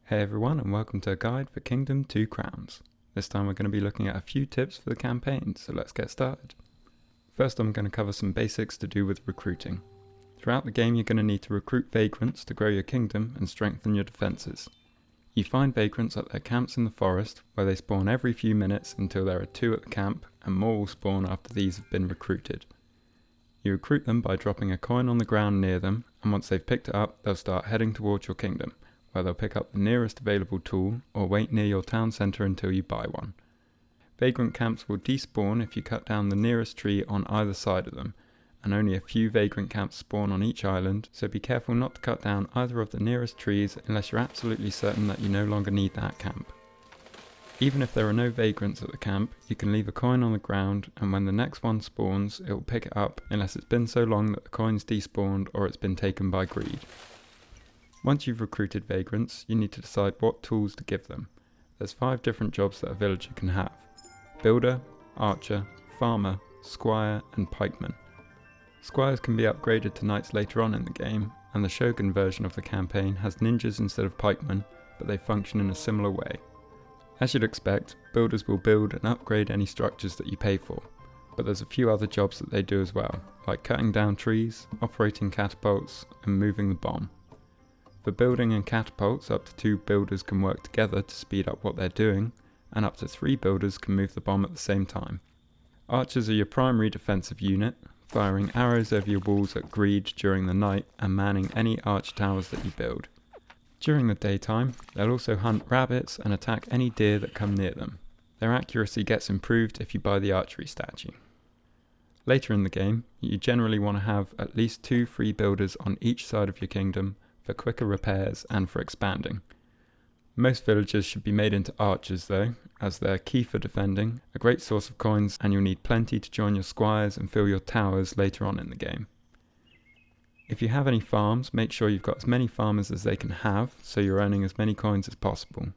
Hey everyone, and welcome to a guide for Kingdom 2 Crowns. This time we're going to be looking at a few tips for the campaign, so let's get started. First I'm going to cover some basics to do with recruiting. Throughout the game you're going to need to recruit vagrants to grow your kingdom and strengthen your defences. You find vagrants at their camps in the forest, where they spawn every few minutes until there are 2 at the camp, and more will spawn after these have been recruited. You recruit them by dropping a coin on the ground near them, and once they've picked it up they'll start heading towards your kingdom, where they'll pick up the nearest available tool or wait near your town centre until you buy one. Vagrant camps will despawn if you cut down the nearest tree on either side of them, and only a few vagrant camps spawn on each island, so be careful not to cut down either of the nearest trees unless you're absolutely certain that you no longer need that camp. Even if there are no vagrants at the camp, you can leave a coin on the ground, and when the next one spawns it will pick it up unless it's been so long that the coin's despawned or it's been taken by greed. Once you've recruited vagrants, you need to decide what tools to give them. There's 5 different jobs that a villager can have: builder, archer, farmer, squire and pikeman. Squires can be upgraded to knights later on in the game, and the Shogun version of the campaign has ninjas instead of pikemen, but they function in a similar way. As you'd expect, builders will build and upgrade any structures that you pay for, but there's a few other jobs that they do as well, like cutting down trees, operating catapults and moving the bomb. For building and catapults, up to 2 builders can work together to speed up what they're doing, and up to 3 builders can move the bomb at the same time. Archers are your primary defensive unit, firing arrows over your walls at greed during the night and manning any archer towers that you build. During the daytime, they'll also hunt rabbits and attack any deer that come near them. Their accuracy gets improved if you buy the archery statue. Later in the game, you generally want to have at least 2 free builders on each side of your kingdom for quicker repairs and for expanding. Most villagers should be made into archers though, as they're key for defending, a great source of coins, and you'll need plenty to join your squires and fill your towers later on in the game. If you have any farms, make sure you've got as many farmers as they can have, so you're earning as many coins as possible.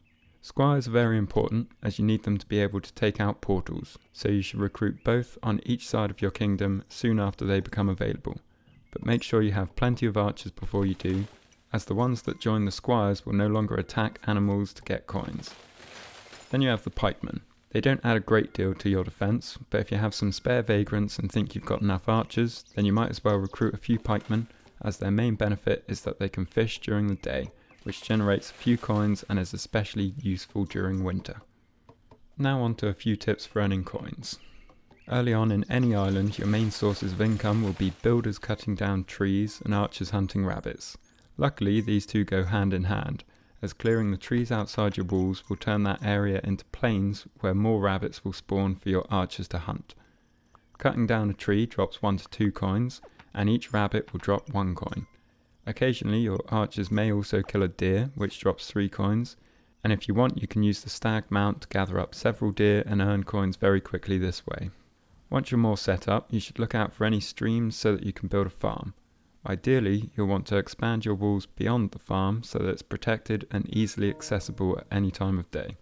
Squires are very important, as you need them to be able to take out portals, so you should recruit both on each side of your kingdom soon after they become available, but make sure you have plenty of archers before you do, as the ones that join the squires will no longer attack animals to get coins. Then you have the pikemen. They don't add a great deal to your defense, but if you have some spare vagrants and think you've got enough archers, then you might as well recruit a few pikemen, as their main benefit is that they can fish during the day, which generates a few coins and is especially useful during winter. Now on to a few tips for earning coins. Early on in any island, your main sources of income will be builders cutting down trees and archers hunting rabbits. Luckily, these two go hand in hand, as clearing the trees outside your walls will turn that area into plains where more rabbits will spawn for your archers to hunt. Cutting down a tree drops 1 to 2 coins, and each rabbit will drop 1 coin. Occasionally your archers may also kill a deer, which drops 3 coins, and if you want you can use the stag mount to gather up several deer and earn coins very quickly this way. Once you're more set up, you should look out for any streams so that you can build a farm. Ideally, you'll want to expand your walls beyond the farm so that it's protected and easily accessible at any time of day.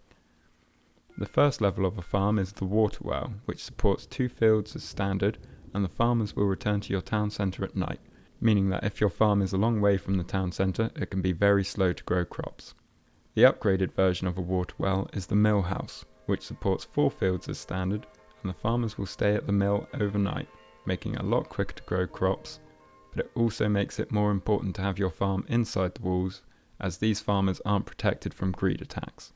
The first level of a farm is the water well, which supports 2 fields as standard, and the farmers will return to your town centre at night, meaning that if your farm is a long way from the town centre, it can be very slow to grow crops. The upgraded version of a water well is the mill house, which supports 4 fields as standard, and the farmers will stay at the mill overnight, making it a lot quicker to grow crops, but it also makes it more important to have your farm inside the walls, as these farmers aren't protected from greed attacks.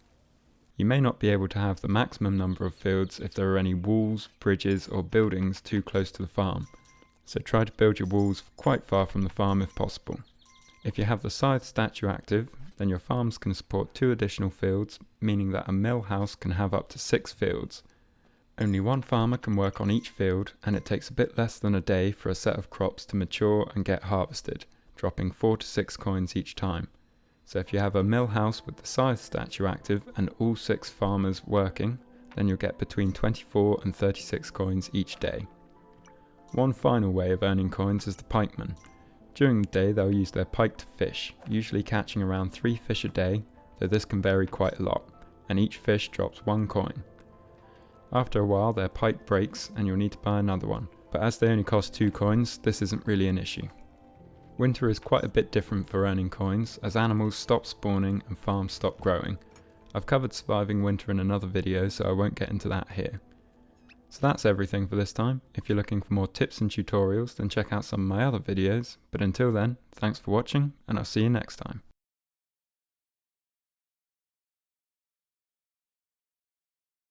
You may not be able to have the maximum number of fields if there are any walls, bridges or buildings too close to the farm, so try to build your walls quite far from the farm if possible. If you have the scythe statue active, then your farms can support 2 additional fields, meaning that a mill house can have up to 6 fields. Only 1 farmer can work on each field, and it takes a bit less than a day for a set of crops to mature and get harvested, dropping 4 to 6 coins each time. So if you have a mill house with the scythe statue active and all 6 farmers working, then you'll get between 24 and 36 coins each day. One final way of earning coins is the pikemen. During the day they'll use their pike to fish, usually catching around 3 fish a day, though this can vary quite a lot, and each fish drops 1 coin. After a while their pike breaks and you'll need to buy another one, but as they only cost 2 coins, this isn't really an issue. Winter is quite a bit different for earning coins, as animals stop spawning and farms stop growing. I've covered surviving winter in another video, so I won't get into that here. So that's everything for this time. If you're looking for more tips and tutorials, then check out some of my other videos, but until then, thanks for watching, and I'll see you next time.